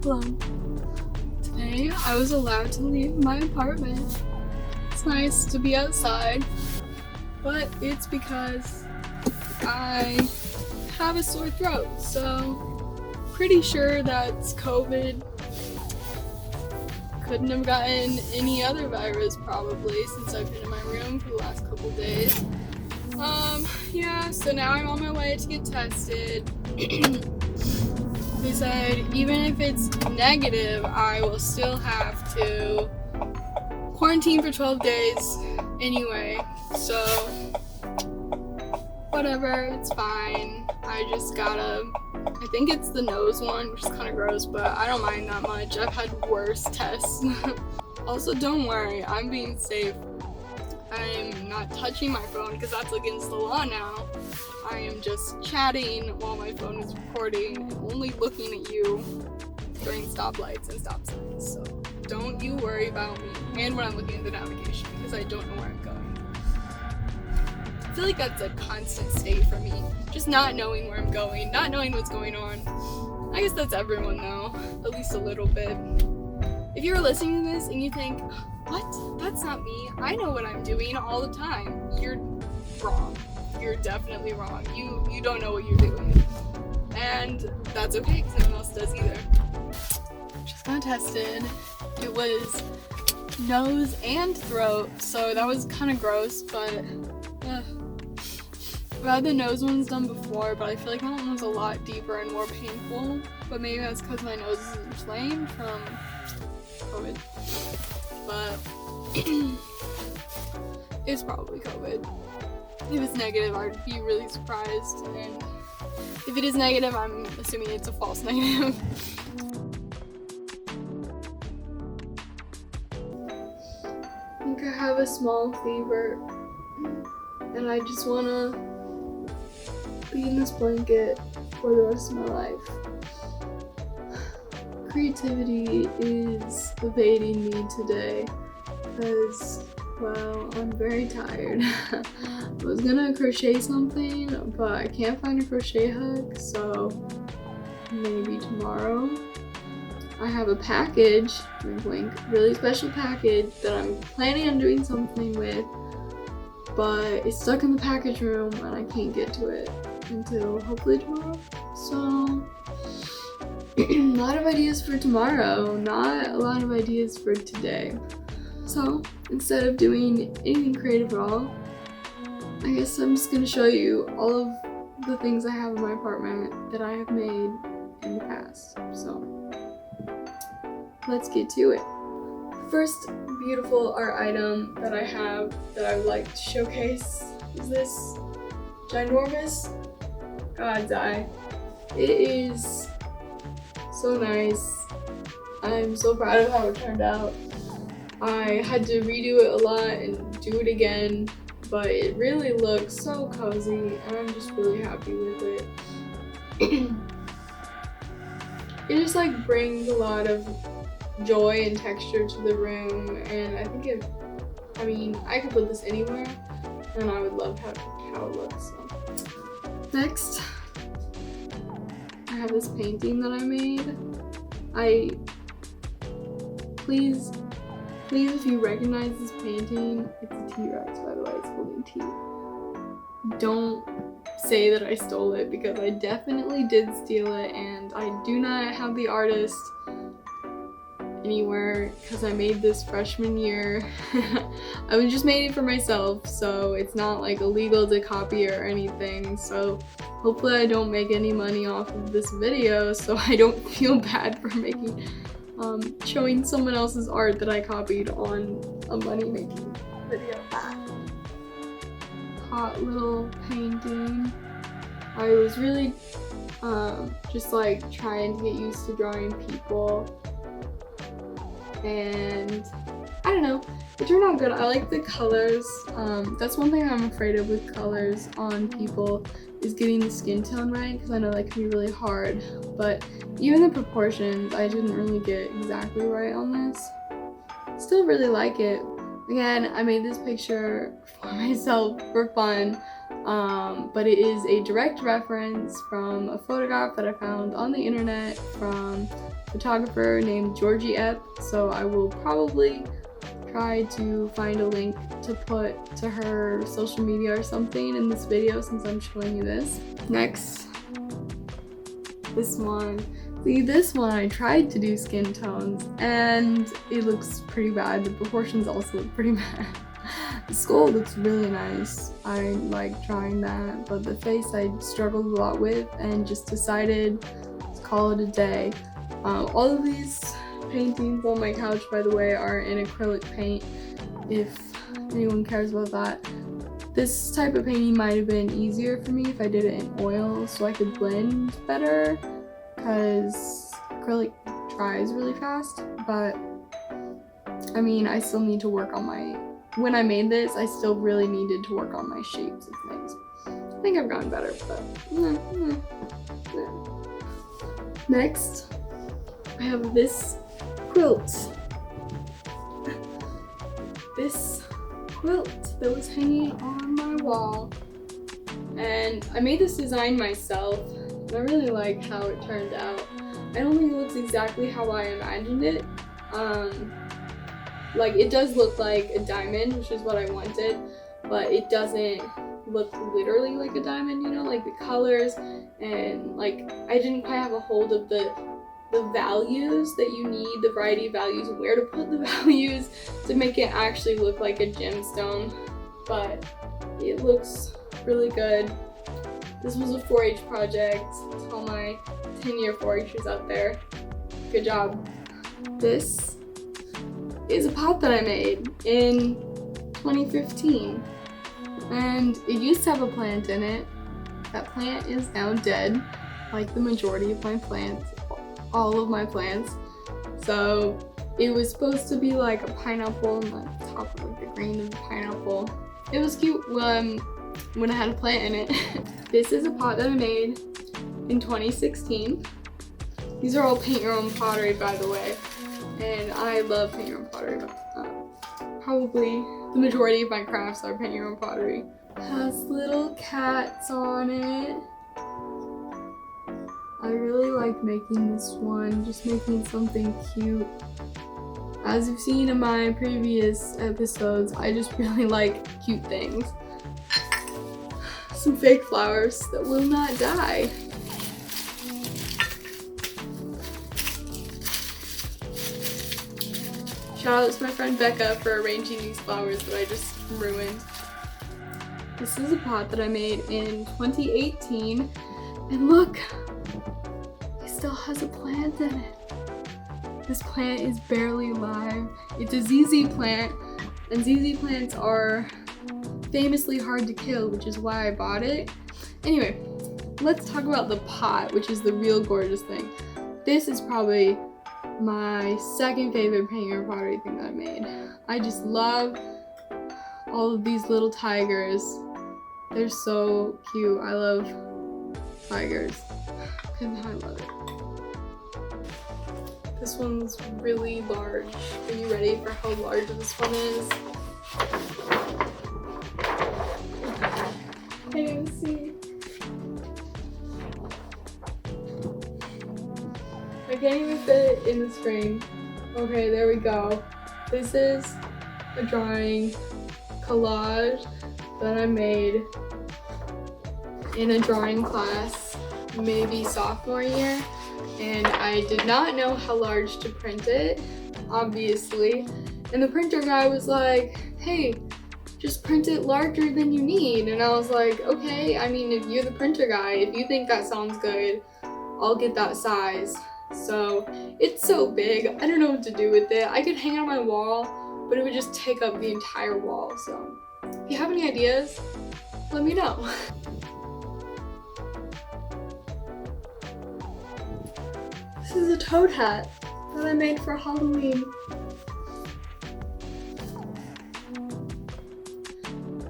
Hello. Today I was allowed to leave my apartment. It's nice to be outside, but it's because I have a sore throat, so pretty sure that's COVID. Couldn't have gotten any other virus probably since I've been in my room for the last couple days. Yeah, so now I'm on my way to get tested. They said even if it's negative, I will still have to quarantine for 12 days anyway, so whatever, it's fine. I think it's the nose one, which is kind of gross, but I don't mind that much. I've had worse tests. Also, don't worry, I'm being safe. I'm not touching my phone because that's against the law now. I am just chatting while my phone is recording and only looking at you during stoplights and stop signs. So don't you worry about me and when I'm looking at the navigation because I don't know where I'm going. I feel like that's a constant state for me. Just not knowing where I'm going, not knowing what's going on. I guess that's everyone though, at least a little bit. If you're listening to this and you think, what? That's not me. I know what I'm doing all the time. You're wrong. You're definitely wrong. You don't know what you're doing. And that's okay because no one else does either. Just got tested. It was nose and throat, so that was kind of gross, but I've had the nose ones done before, but I feel like that one was a lot deeper and more painful, but maybe that's because my nose is inflamed from COVID. But it's probably COVID. If it's negative, I'd be really surprised, and if it is negative, I'm assuming it's a false negative. I think I have a small fever, and I just wanna be in this blanket for the rest of my life. Creativity is evading me today because, well, I'm very tired. I was gonna crochet something, but I can't find a crochet hook, so maybe tomorrow. I have a package, wink wink, really special package that I'm planning on doing something with, but it's stuck in the package room and I can't get to it until hopefully tomorrow. So a lot of ideas for tomorrow, not a lot of ideas for today. So instead of doing anything creative at all, I guess I'm just gonna show you all of the things I have in my apartment that I have made in the past. So let's get to it. The first beautiful art item that I have that I would like to showcase is this ginormous God's eye. It is so nice. I'm so proud of how it turned out. I had to redo it a lot and do it again, but it really looks so cozy and I'm just really happy with it. It just like brings a lot of joy and texture to the room, and I think I could put this anywhere and I would love how it looks. So. Next, I have this painting that I made. Please if you recognize this painting, it's a T-Rex, by the way, it's holding teeth. Don't say that I stole it because I definitely did steal it, and I do not have the artist anywhere because I made this freshman year. I just made it for myself, so it's not like illegal to copy or anything, so hopefully I don't make any money off of this video so I don't feel bad for showing someone else's art that I copied on a money-making video. Hot little painting. I was really just like trying to get used to drawing people, and I don't know, it turned out good. I like the colors. That's one thing I'm afraid of with colors on people is getting the skin tone right, because I know that can be really hard, but even the proportions I didn't really get exactly right on this. Still really like it. Again, I made this picture for myself for fun, but it is a direct reference from a photograph that I found on the internet from photographer named Georgie Epp, so I will probably try to find a link to put to her social media or something in this video since I'm showing you this. Next, this one. See, this one I tried to do skin tones and it looks pretty bad. The proportions also look pretty bad. The skull looks really nice. I like trying that, but the face I struggled a lot with and just decided to call it a day. All of these paintings on my couch, by the way, are in acrylic paint, if anyone cares about that. This type of painting might have been easier for me if I did it in oil so I could blend better, because acrylic dries really fast, but I mean, I still need to work on when I made this, I still really needed to work on my shapes and things. I think I've gotten better, but Next, I have this quilt. This quilt that was hanging on my wall. And I made this design myself. And I really like how it turned out. I don't think it looks exactly how I imagined it. Like, it does look like a diamond, which is what I wanted, but it doesn't look literally like a diamond, you know, like the colors, and like I didn't quite have a hold of the values that you need, the variety of values, where to put the values to make it actually look like a gemstone, but it looks really good. This was a 4-H project. To all my 10-year 4-Hers out there, good job. This is a pot that I made in 2015, and it used to have a plant in it. That plant is now dead, like the majority of my plants, all of my plants. So it was supposed to be like a pineapple on the top of like the green of the pineapple. It was cute when I had a plant in it. This is a pot that I made in 2016. These are all paint your own pottery, by the way. And I love paint your own pottery. Probably the majority of my crafts are paint your own pottery. It has little cats on it. I really like making this one, just making something cute. As you've seen in my previous episodes, I just really like cute things. Some fake flowers that will not die. Shout out to my friend Becca for arranging these flowers that I just ruined. This is a pot that I made in 2018, and look, it still has a plant in it. This plant is barely alive. It's a ZZ plant, and ZZ plants are famously hard to kill, which is why I bought it. Anyway, let's talk about the pot, which is the real gorgeous thing. This is probably my second favorite paint your pottery thing that I made. I just love all of these little tigers. They're so cute. I love tigers. I love it. This one's really large. Are you ready for how large this one is? I can't even see. I can't even fit it in this frame. Okay, there we go. This is a drawing collage that I made in a drawing class, maybe sophomore year, and I did not know how large to print it, obviously, and the printer guy was like, hey, just print it larger than you need, and I was like, okay, I mean, if you're the printer guy, if you think that sounds good, I'll get that size. So it's so big, I don't know what to do with it. I could hang it on my wall, but it would just take up the entire wall. So if you have any ideas, let me know. This is a toad hat that I made for Halloween.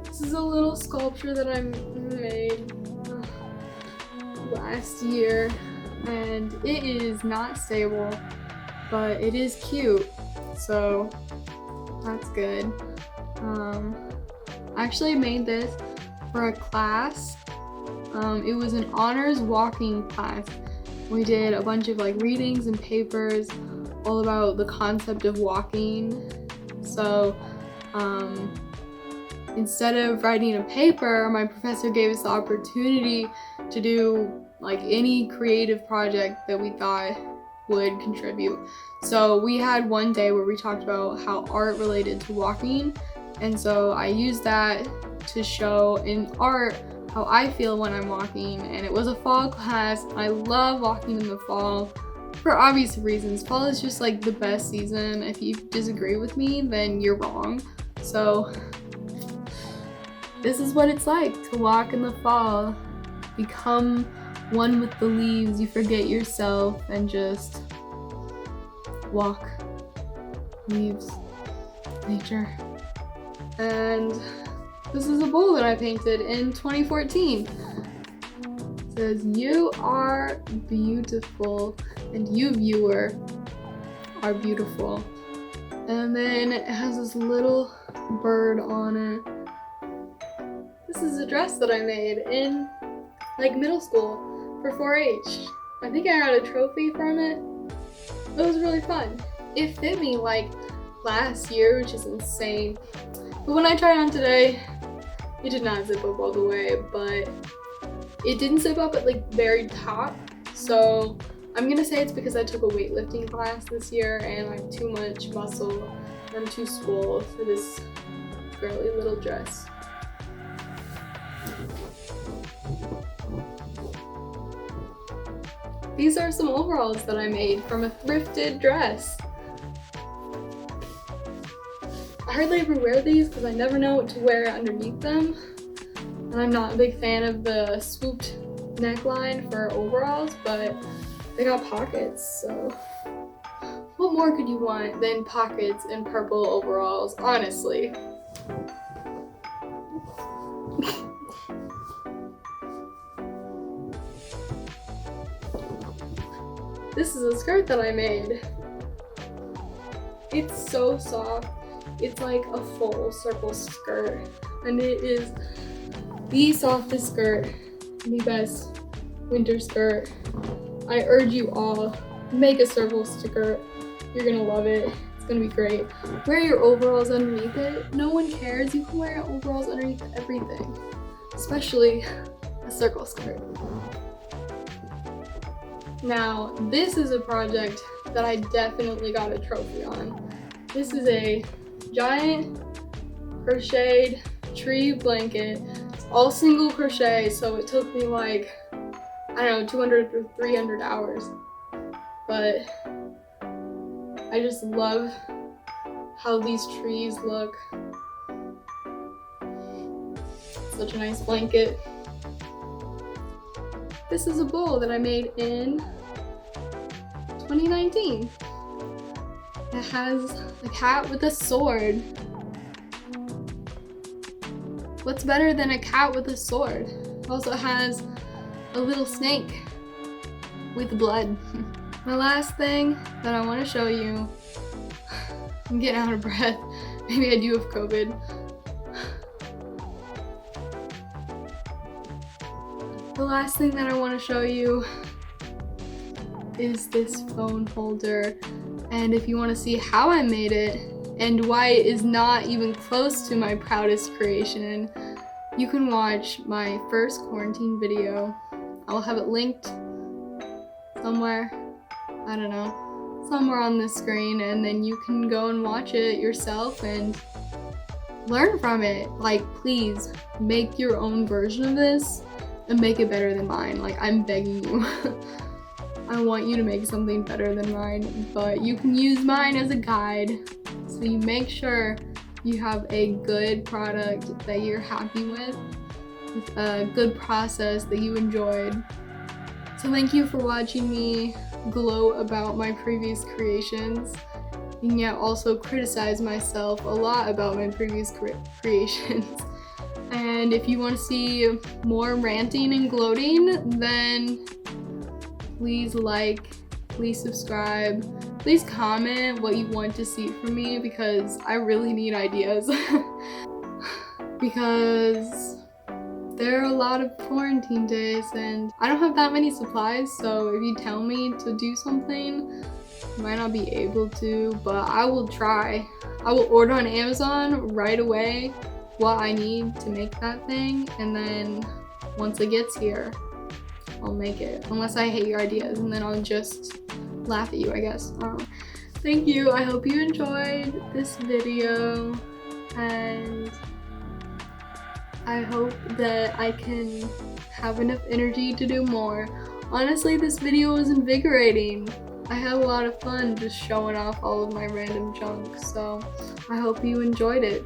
This is a little sculpture that I made last year. And it is not stable, but it is cute, so that's good. I actually made this for a class. It was an honors walking class, We did a bunch of like readings and papers all about the concept of walking. So instead of writing a paper, my professor gave us the opportunity to do like any creative project that we thought would contribute. So we had one day where we talked about how art related to walking, and so I used that to show in art how I feel when I'm walking. And it was a fall class. I love walking in the fall for obvious reasons. Fall is just like the best season. If you disagree with me, then you're wrong. So this is what it's like to walk in the fall. Become one with the leaves. You forget yourself and just walk. Leaves. Nature. And this is a bowl that I painted in 2014. It says, "You are beautiful, and you, viewer, are beautiful." And then it has this little bird on it. This is a dress that I made in like middle school for 4-H. I think I got a trophy from it. It was really fun. It fit me like last year, which is insane. But when I tried on today, it did not zip up all the way, but it didn't zip up at like very top. So I'm gonna say it's because I took a weightlifting class this year and I have too much muscle and I'm too swole for this girly little dress. These are some overalls that I made from a thrifted dress. I hardly ever wear these because I never know what to wear underneath them. And I'm not a big fan of the swooped neckline for overalls, but they got pockets, so what more could you want than pockets in purple overalls, honestly? This is a skirt that I made. It's so soft. It's like a full circle skirt, and it is the softest skirt, the best winter skirt. I urge you all, make a circle skirt. You're gonna love it. It's gonna be great. Wear your overalls underneath it. No one cares. You can wear your overalls underneath everything, especially a circle skirt. Now, this is a project that I definitely got a trophy on. This is a giant crocheted tree blanket. It's all single crochet, so it took me like, I don't know, 200 or 300 hours. But I just love how these trees look. Such a nice blanket. This is a bowl that I made in 2019. It has a cat with a sword. What's better than a cat with a sword? It also has a little snake with blood. My last thing that I want to show you, I'm getting out of breath. Maybe I do have COVID. The last thing that I want to show you is this phone holder. And if you want to see how I made it and why it is not even close to my proudest creation, you can watch my first quarantine video. I'll have it linked somewhere, I don't know, somewhere on the screen, and then you can go and watch it yourself and learn from it. Like, please make your own version of this and make it better than mine. Like, I'm begging you. I want you to make something better than mine, but you can use mine as a guide. So you make sure you have a good product that you're happy with a good process that you enjoyed. So thank you for watching me gloat about my previous creations, and yet also criticize myself a lot about my previous creations. And if you want to see more ranting and gloating, then please like, please subscribe, please comment what you want to see from me, because I really need ideas. Because there are a lot of quarantine days and I don't have that many supplies, so if you tell me to do something, I might not be able to, but I will try. I will order on Amazon right away what I need to make that thing, and then once it gets here, I'll make it. Unless I hate your ideas, and then I'll just laugh at you, I guess. Thank you. I hope you enjoyed this video, and I hope that I can have enough energy to do more. Honestly, this video was invigorating. I had a lot of fun just showing off all of my random junk, so I hope you enjoyed it.